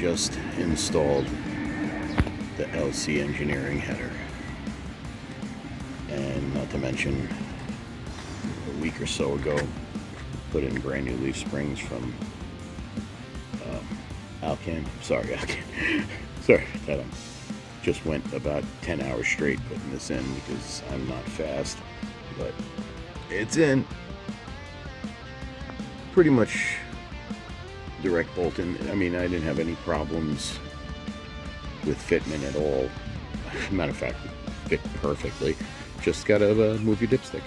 just installed the LC Engineering header, and not to mention a week or so ago put in brand new leaf springs from Alcan. Sorry, that just went about 10 hours straight putting this in because I'm not fast, but it's in. Pretty much direct bolting. I mean, I didn't have any problems with fitment at all. Matter of fact, it fit perfectly. Just gotta move your dipstick.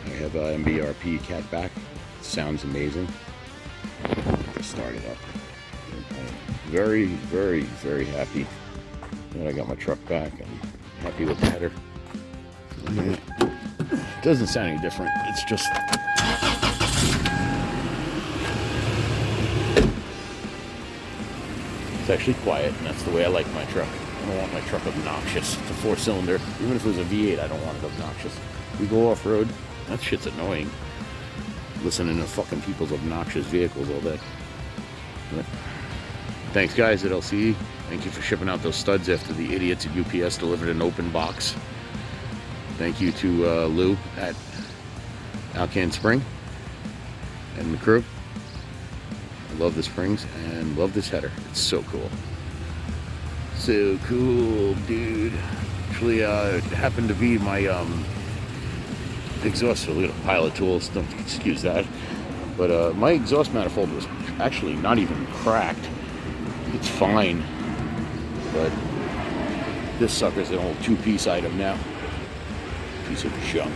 I have a MBRP cat back. It sounds amazing. Start it up. I'm very, very, very happy that I got my truck back. I'm happy with the header. It doesn't sound any different. It's just actually quiet, and that's the way I like my truck. I don't want my truck obnoxious. It's a 4-cylinder. Even if it was a V8, I don't want it obnoxious. We go off-road, that shit's annoying. Listening to fucking people's obnoxious vehicles all day. But thanks guys at LCE. Thank you for shipping out those studs after the idiots at UPS delivered an open box. Thank you to Lou at Alcan Spring and the crew. I love the springs and love this header. It's so cool. So cool, dude. Actually, it happened to be my exhaust. So look at a pile of tools. Don't excuse that. But my exhaust manifold was actually not even cracked. It's fine. But this sucker's an old 2-piece item now. Piece of junk.